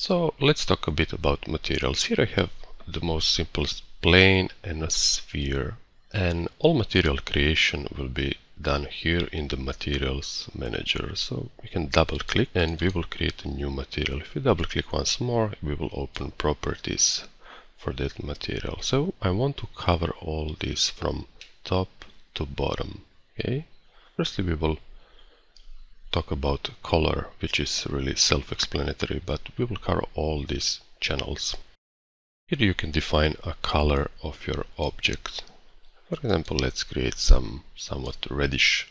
So let's talk a bit about materials. Here I have the most simplest plane and a sphere, and all material creation will be done here in the materials manager. So we can double click and we will create a new material. If we double click once more, we will open properties for that material. So I want to cover all this from top to bottom. Okay. Firstly, we will talk about color, which is really self-explanatory, but we will cover all these channels. Here you can define a color of your object. For example, let's create some somewhat reddish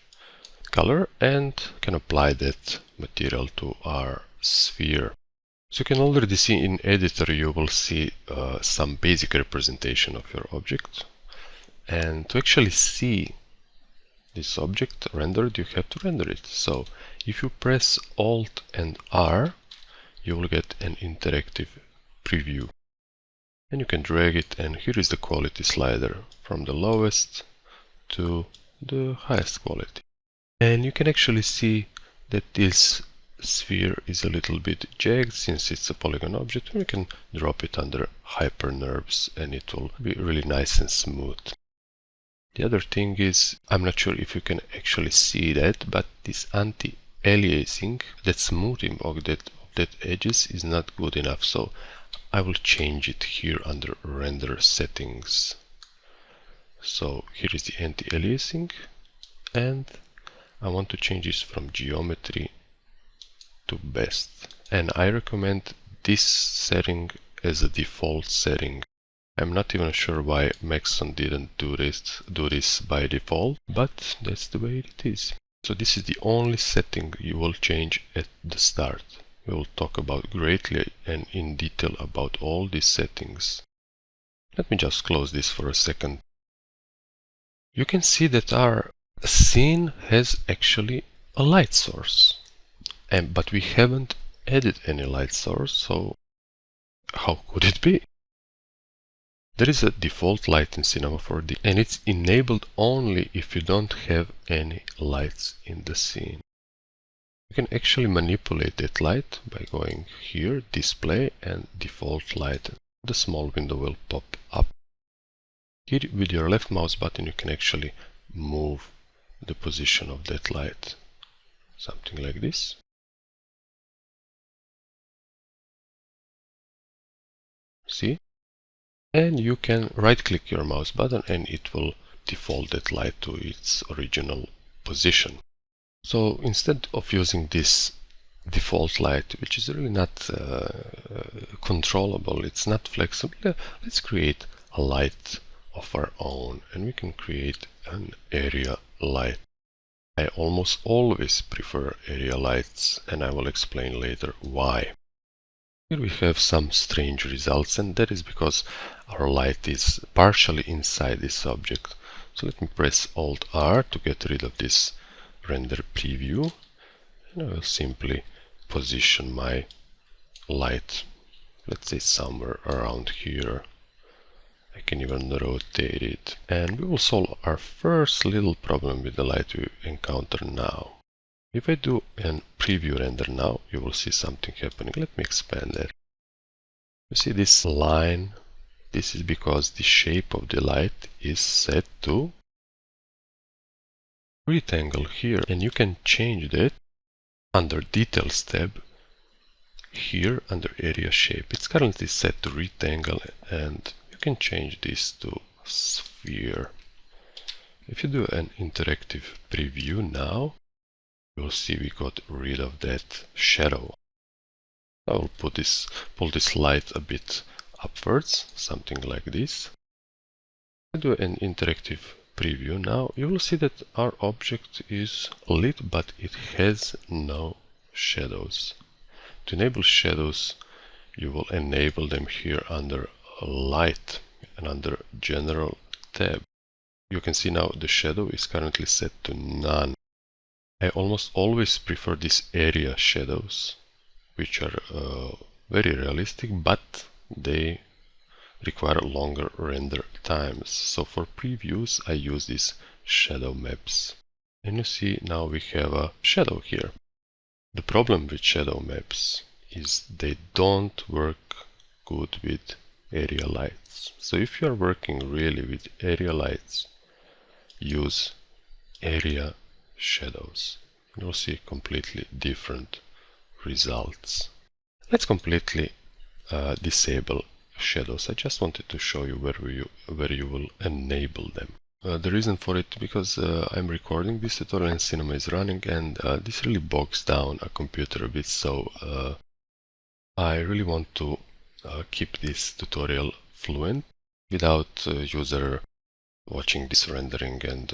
color and can apply that material to our sphere. So you can already see in editor, you will see some basic representation of your object. And to actually see this object rendered, you have to render it. So if you press Alt and R, you will get an interactive preview. And you can drag it, and here is the quality slider from the lowest to the highest quality. And you can actually see that this sphere is a little bit jagged since it's a polygon object. And you can drop it under hyper NURBS and it will be really nice and smooth. The other thing is, I'm not sure if you can actually see that, but this anti-aliasing, that smoothing of that edges is not good enough. So I will change it here under render settings. So here is the anti-aliasing, and I want to change this from geometry to best. And I recommend this setting as a default setting. I'm not even sure why Maxon didn't do this by default, but that's the way it is. So this is the only setting you will change at the start. We will talk about greatly and in detail about all these settings. Let me just close this for a second. You can see that our scene has actually a light source, but we haven't added any light source, so how could it be? There is a default light in Cinema 4D, and it's enabled only if you don't have any lights in the scene. You can actually manipulate that light by going here, display, and default light. The small window will pop up. Here with your left mouse button you can actually move the position of that light. Something like this. See? And you can right click your mouse button and it will default that light to its original position. So instead of using this default light, which is really not controllable, it's not flexible, let's create a light of our own, and we can create an area light. I almost always prefer area lights, and I will explain later why. Here we have some strange results, and that is because our light is partially inside this object. So let me press Alt R to get rid of this render preview, and I will simply position my light, let's say somewhere around here. I can even rotate it, and we will solve our first little problem with the light we encounter now. If I do a preview render now, you will see something happening. Let me expand that. You see this line? This is because the shape of the light is set to rectangle here, and you can change that under Details tab here under Area Shape. It's currently set to rectangle, and you can change this to sphere. If you do an interactive preview now, you'll see we got rid of that shadow. I will pull this light a bit upwards, something like this. If I do an interactive preview now, you will see that our object is lit, but it has no shadows. To enable shadows, you will enable them here under Light and under General tab. You can see now the shadow is currently set to none. I almost always prefer these area shadows, which are very realistic, but they require longer render times. So for previews, I use these shadow maps. And you see now we have a shadow here. The problem with shadow maps is they don't work good with area lights. So if you are working really with area lights, use area shadows. You'll see completely different results. Let's completely disable shadows. I just wanted to show you where you will enable them. The reason for it, because I'm recording this tutorial and cinema is running, and this really bogs down a computer a bit, so I really want to keep this tutorial fluent without user watching this rendering and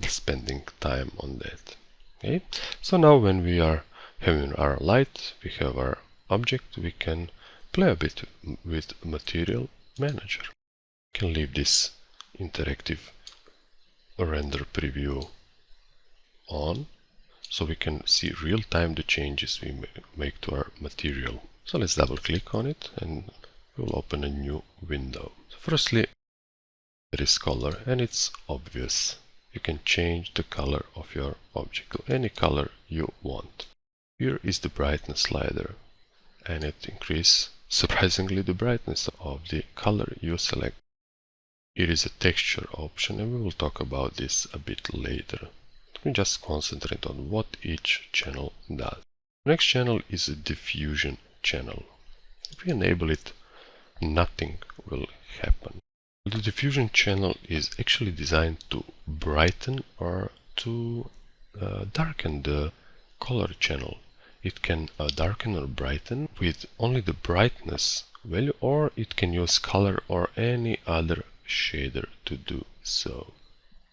spending time on that. Okay, so now when we are having our light, we have our object, we can play a bit with Material Manager. We can leave this interactive render preview on, so we can see real time the changes we make to our material. So let's double click on it and we'll open a new window. So firstly, there is color, and it's obvious. You can change the color of your object to any color you want. Here is the brightness slider, and it increases surprisingly the brightness of the color you select. Here is a texture option, and we will talk about this a bit later. Let me just concentrate on what each channel does. The next channel is a diffusion channel. If we enable it, nothing will happen. The diffusion channel is actually designed to brighten or to darken the color channel. It can darken or brighten with only the brightness value, or it can use color or any other shader to do so.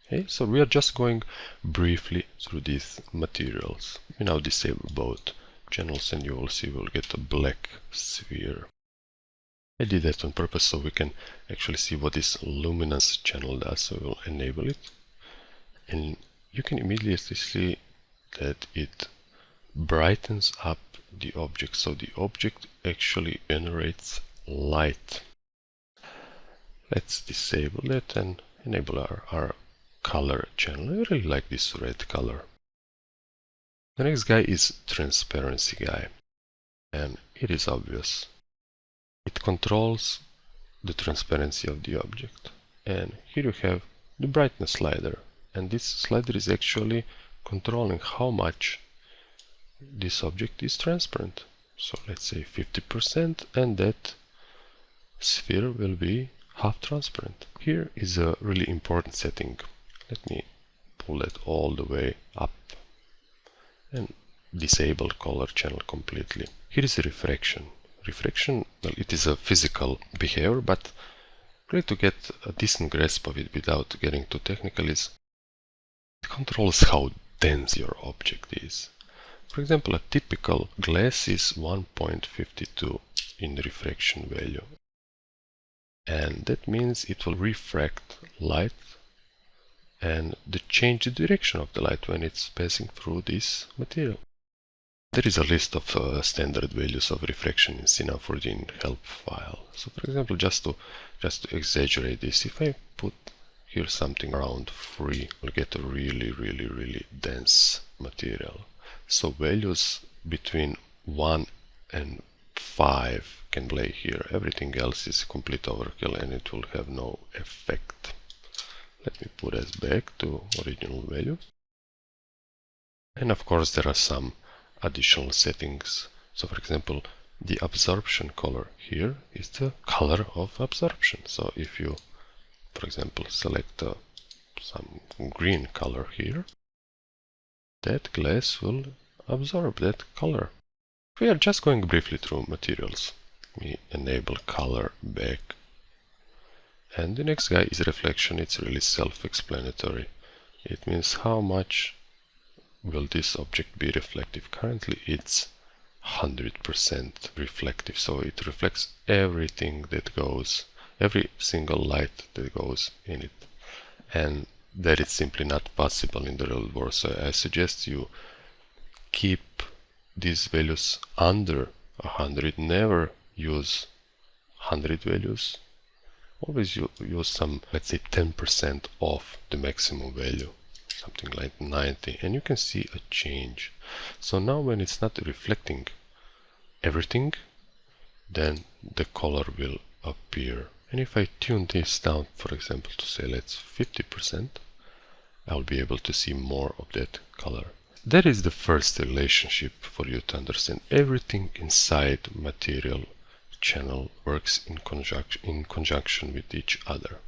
Okay, so we are just going briefly through these materials. We now disable both channels and you will see we'll get a black sphere. I did that on purpose so we can actually see what this luminance channel does. So we'll enable it, and you can immediately see that it brightens up the object. So the object actually generates light. Let's disable that and enable our color channel. I really like this red color. The next guy is transparency guy, and it is obvious. It controls the transparency of the object. And here you have the brightness slider, and this slider is actually controlling how much this object is transparent. So let's say 50%, and that sphere will be half transparent. Here is a really important setting. Let me pull that all the way up and disable color channel completely. Here is refraction. Refraction, well, it is a physical behavior, but really to get a decent grasp of it without getting too technical, is it controls how dense your object is. For example, a typical glass is 1.52 in refraction value, and that means it will refract light and change the direction of the light when it's passing through this material. There is a list of standard values of refraction in Cine help file. So for example, just to exaggerate this, if I put here something around 3, we'll get a really dense material. So values between 1 and 5 can play here. Everything else is complete overkill and it will have no effect. Let me put us back to original value. And of course there are some additional settings. So for example, the absorption color here is the color of absorption. So if you, for example, select some green color here, that glass will absorb that color. We are just going briefly through materials. We enable color back. And the next guy is reflection. It's really self-explanatory. It means how much will this object be reflective. Currently it's 100% reflective, so it reflects everything that goes, every single light that goes in it, and that is simply not possible in the real world. So I suggest you keep these values under 100. Never use 100 values. Always use some, let's say 10% of the maximum value, something like 90, and you can see a change. So now when it's not reflecting everything, then the color will appear. And if I tune this down, for example, to say let's 50%, I'll be able to see more of that color. That is the first relationship for you to understand. Everything inside material channel works in conjunction with each other.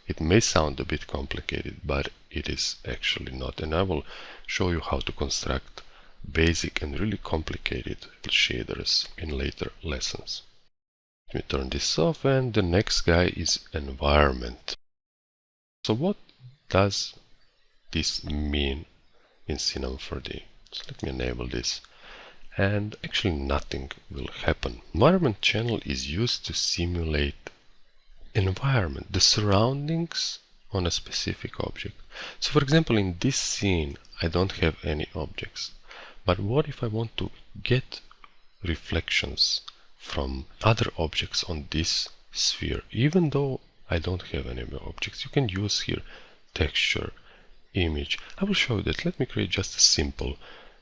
It may sound a bit complicated, but it is actually not. And I will show you how to construct basic and really complicated shaders in later lessons. Let me turn this off, and the next guy is environment. So what does this mean in Cinema 4D? So let me enable this, and actually nothing will happen. Environment channel is used to simulate environment, the surroundings on a specific object. So for example, in this scene I don't have any objects, but what if I want to get reflections from other objects on this sphere? Even though I don't have any objects, you can use here texture, image. I will show you that. Let me create just a simple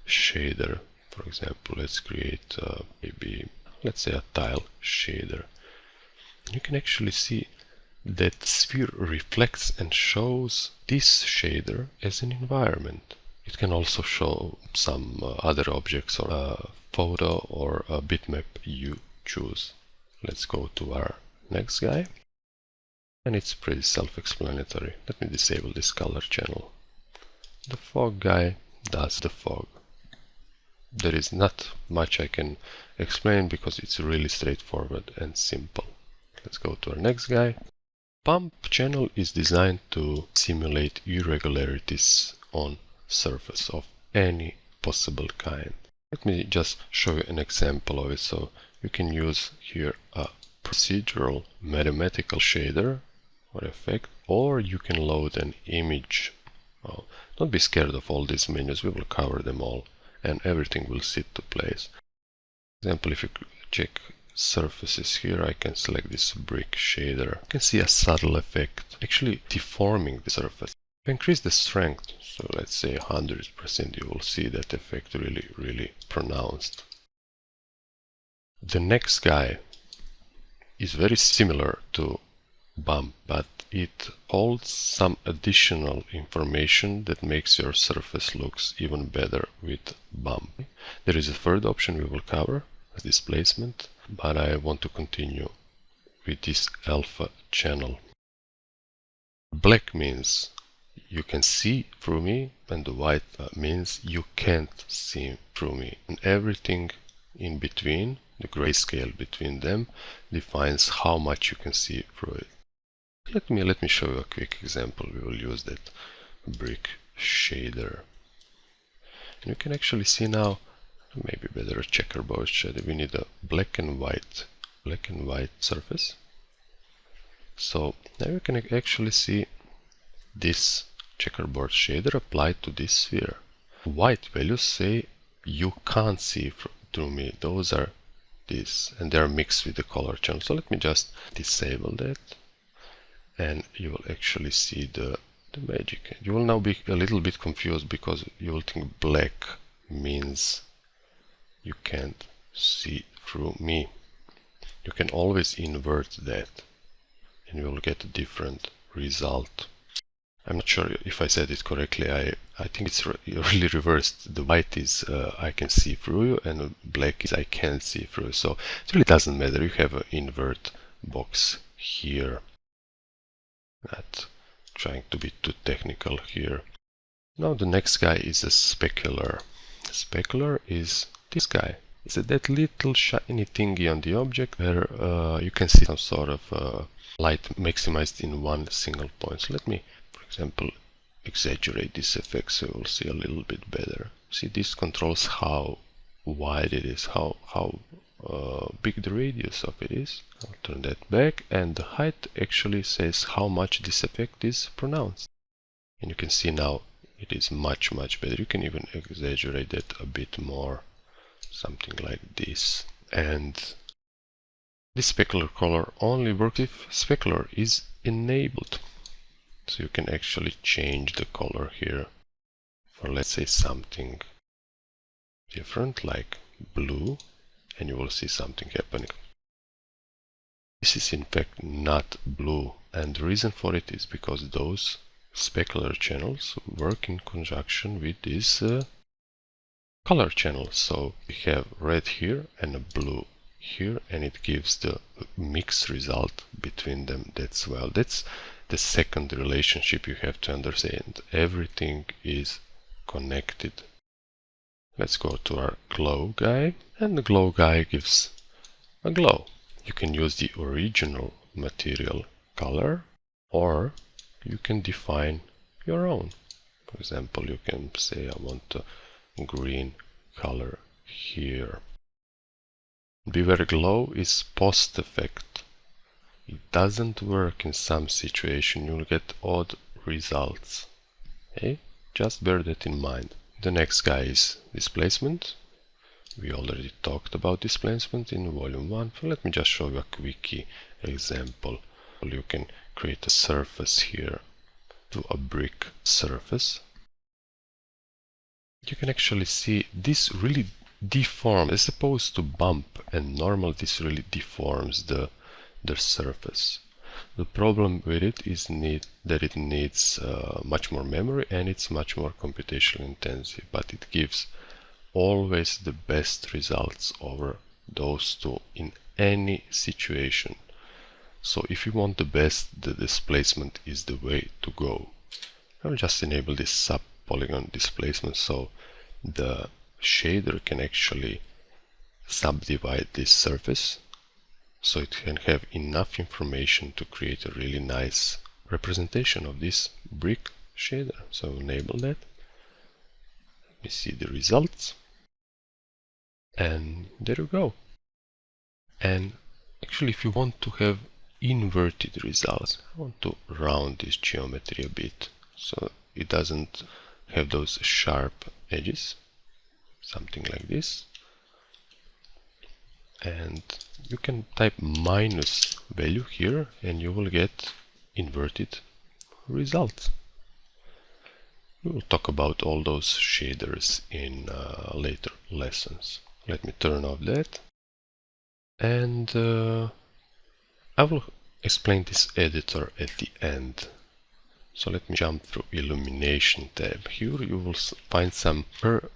shader. For example, let's create maybe, let's say, a tile shader. You can actually see that sphere reflects and shows this shader as an environment. It can also show some other objects or a photo or a bitmap you choose. Let's go to our next guy, and it's pretty self-explanatory. Let me disable this color channel. The fog guy does the fog. There is not much I can explain because it's really straightforward and simple. Let's go to our next guy. Bump channel is designed to simulate irregularities on surface of any possible kind. Let me just show you an example of it. So you can use here a procedural mathematical shader or effect, or you can load an image. Well, don't be scared of all these menus, we will cover them all and everything will sit to place. For example, if you check surfaces here, I can select this brick shader. You can see a subtle effect actually deforming the surface. If I increase the strength, so let's say 100%, you will see that effect really pronounced. The next guy is very similar to bump, but it holds some additional information that makes your surface looks even better with bump. There is a third option we will cover, displacement, but I want to continue with this alpha channel. Black means you can see through me, and the white means you can't see through me. And everything in between, the grayscale between them, defines how much you can see through it. Let me show you a quick example. We will use that brick shader. And you can actually see now, maybe better a checkerboard shader. We need a black and white surface. So now you can actually see this checkerboard shader applied to this sphere. White values say you can't see through me. Those are these, and they are mixed with the color channel. So let me just disable that, and you will actually see the magic. You will now be a little bit confused because you will think black means you can't see through me. You can always invert that and you will get a different result. I'm not sure if I said it correctly. I think it's really reversed. The white is I can see through you, and black is I can't see through. So it really doesn't matter. You have an invert box here. Not trying to be too technical here. Now the next guy is a specular. The specular is this guy. It's that little shiny thingy on the object where you can see some sort of light maximized in one single point. So let me, for example, exaggerate this effect so you'll see a little bit better. See, this controls how wide it is, how big the radius of it is. I'll turn that back, and the height actually says how much this effect is pronounced. And you can see now it is much better. You can even exaggerate that a bit more, something like this. And this specular color only works if specular is enabled. So you can actually change the color here for, let's say, something different like blue, and you will see something happening. This is in fact not blue, and the reason for it is because those specular channels work in conjunction with these color channels. So we have red here and a blue here, and it gives the mixed result between them. That's the second relationship you have to understand. Everything is connected. Let's go to our glow guy, and the glow guy gives a glow. You can use the original material color, or you can define your own. For example, you can say I want a green color here. Beware, glow is post effect. It doesn't work in some situation. You'll get odd results. Okay? Just bear that in mind. The next guy is displacement. We already talked about displacement in volume 1. So let me just show you a quickie example. You can create a surface here to a brick surface. You can actually see this really deforms, as opposed to bump and normal, this really deforms the surface. The problem with it is that it needs much more memory, and it's much more computationally intensive, but it gives always the best results over those two in any situation. So if you want the best, the displacement is the way to go. I'll just enable this sub-polygon displacement so the shader can actually subdivide this surface, so it can have enough information to create a really nice representation of this brick shader. So enable that. Let me see the results. And there you go. And actually, if you want to have inverted results, I want to round this geometry a bit so it doesn't have those sharp edges. Something like this. And you can type minus value here and you will get inverted results. We will talk about all those shaders in later lessons. Let me turn off that, and I will explain this editor at the end. So let me jump through illumination tab. Here you will find some per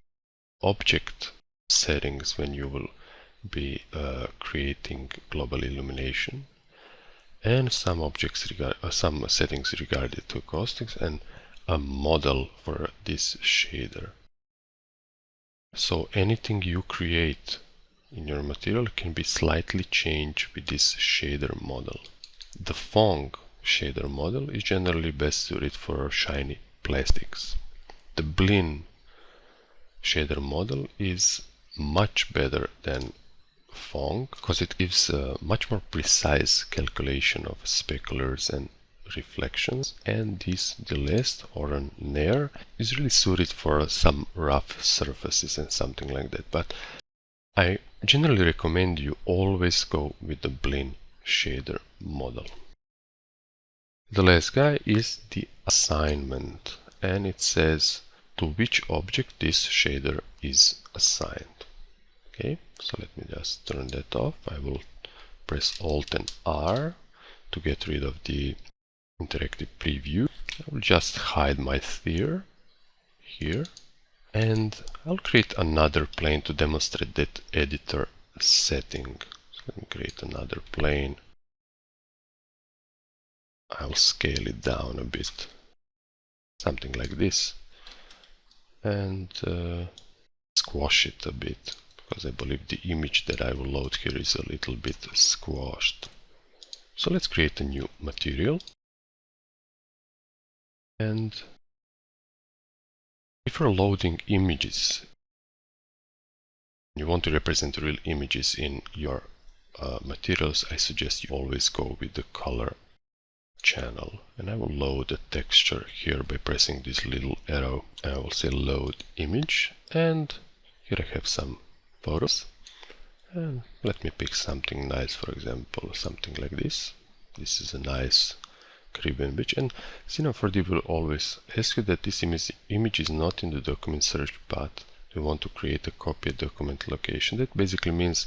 object settings when you will be creating global illumination, and some some settings regarding to acoustics, and a model for this shader. So anything you create in your material can be slightly changed with this shader model. The Phong shader model is generally best suited for shiny plastics. The Blin shader model is much better than Phong because it gives a much more precise calculation of speculars and reflections, and the last, or an Nair, is really suited for some rough surfaces and something like that, but I generally recommend you always go with the Blin shader model. The last guy is the assignment, and it says to which object this shader is assigned. Okay, so let me just turn that off. I will press Alt and R to get rid of the interactive preview. I will just hide my sphere here, and I'll create another plane to demonstrate that editor setting. So let me create another plane. I'll scale it down a bit, something like this, and squash it a bit, because I believe the image that I will load here is a little bit squashed. So let's create a new material. And if you're loading images, you want to represent real images in your materials, I suggest you always go with the color channel. And I will load the texture here by pressing this little arrow. I will say load image, and here I have some photos. And let me pick something nice, for example, something like this. This is a nice Caribbean beach, and Cine4D will always ask you that this image is not in the document search path you want to create a copy document location. That basically means,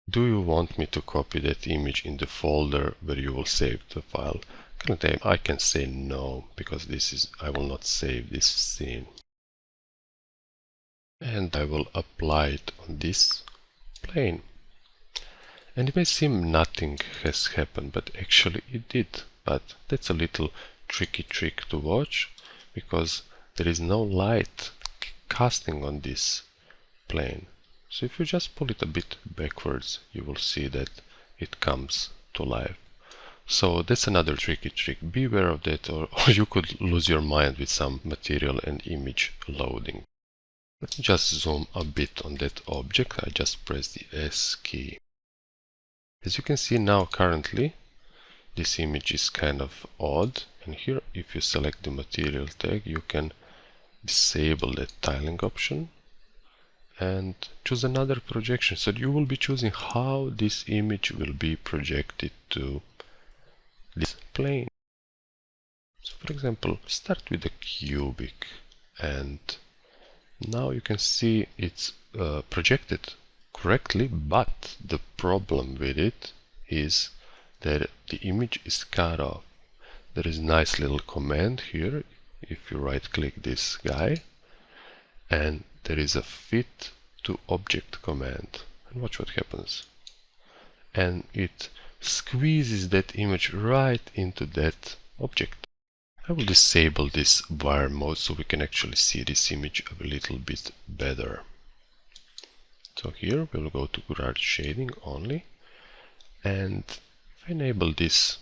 do you want me to copy that image in the folder where you will save the file? I can say no, because I will not save this scene. And I will apply it on this plane. And it may seem nothing has happened, but actually it did. But that's a little tricky trick to watch, because there is no light casting on this plane. So if you just pull it a bit backwards, you will see that it comes to life. So that's another tricky trick. Beware of that, or you could lose your mind with some material and image loading. Let me just zoom a bit on that object. I just press the S key. As you can see now, currently, this image is kind of odd. And here, if you select the material tag, you can disable that tiling option and choose another projection. So you will be choosing how this image will be projected to this plane. So for example, start with a cubic, and now you can see it's projected correctly, but the problem with it is that the image is cut off. There is a nice little command here. If you right click this guy, and there is a fit to object command, and watch what happens. And it squeezes that image right into that object. I will disable this wire mode so we can actually see this image a little bit better. So here we'll go to Garage Shading only, and if I enable this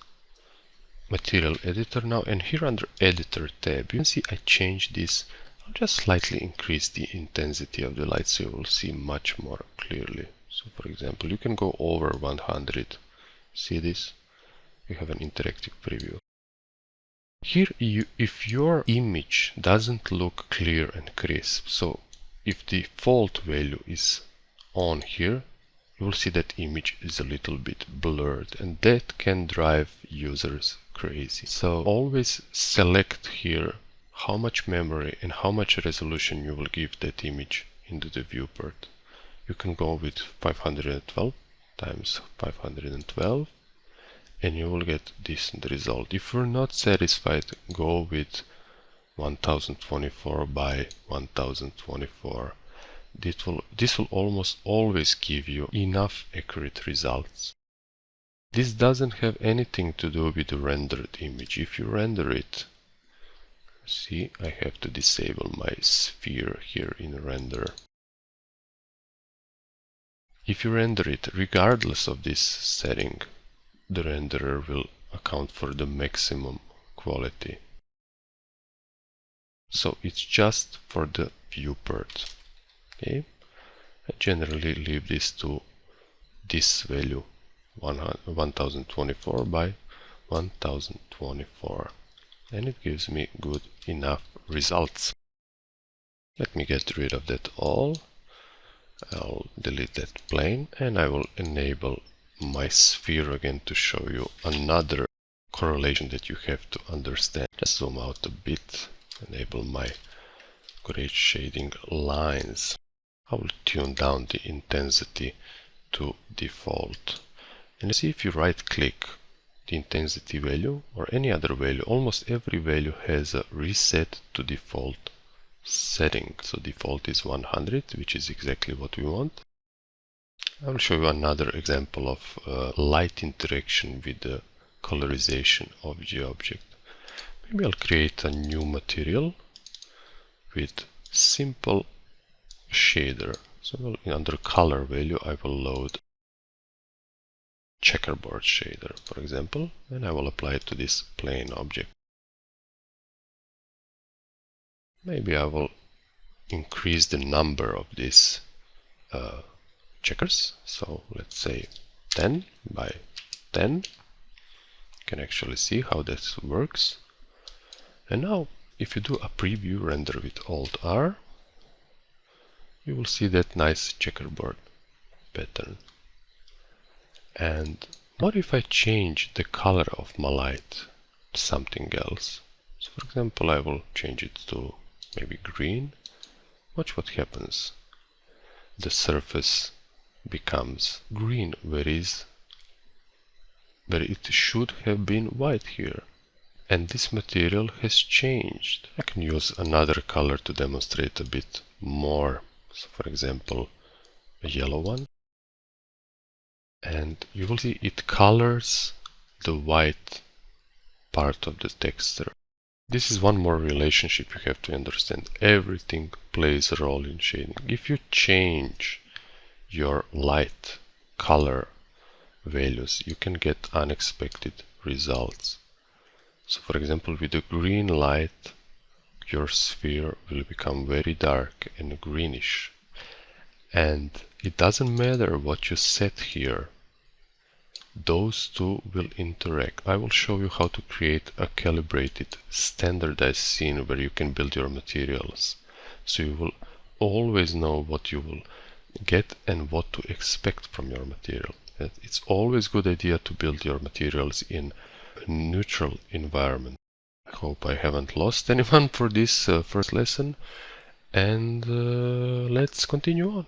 material editor now, and here under Editor tab, you can see I changed this. I'll just slightly increase the intensity of the light so you will see much more clearly. So for example, you can go over 100. See this? You have an interactive preview. Here, if your image doesn't look clear and crisp, so if the default value is on here, you will see that image is a little bit blurred, and that can drive users crazy. So always select here how much memory and how much resolution you will give that image into the viewport. You can go with 512 times 512, and you will get decent result. If you're not satisfied, go with 1024 by 1024. This will almost always give you enough accurate results. This doesn't have anything to do with the rendered image. If you render it, see, I have to disable my sphere here in render. If you render it regardless of this setting, the renderer will account for the maximum quality. So it's just for the viewport. Okay, I generally leave this to this value, 1024 by 1024, and it gives me good enough results. Let me get rid of that all. I'll delete that plane, and I will enable my sphere again to show you another correlation that you have to understand. Just zoom out a bit, enable my gray shading lines. I will tune down the intensity to default. And see, if you right click the intensity value or any other value, almost every value has a reset to default setting. So default is 100, which is exactly what we want. I will show you another example of light interaction with the colorization of the object. Maybe I'll create a new material with simple shader. So under color value, I will load checkerboard shader, for example, and I will apply it to this plane object. Maybe I will increase the number of these checkers. So let's say 10 by 10. You can actually see how this works. And now, if you do a preview render with Alt-R, you will see that nice checkerboard pattern. And what if I change the color of my light to something else? So for example, I will change it to maybe green. watch what happens. The surface becomes green where it should have been white here. And this material has changed. I can use another color to demonstrate a bit more. So for example, a yellow one. And you will see it colors the white part of the texture. This is one more relationship you have to understand. Everything plays a role in shading. If you change your light color values, you can get unexpected results. So for example, with the green light, your sphere will become very dark and greenish. And it doesn't matter what you set here. Those two will interact. I will show you how to create a calibrated, standardized scene where you can build your materials. So you will always know what you will get and what to expect from your material. It's always a good idea to build your materials in a neutral environment. I hope I haven't lost anyone for this first lesson, and let's continue on.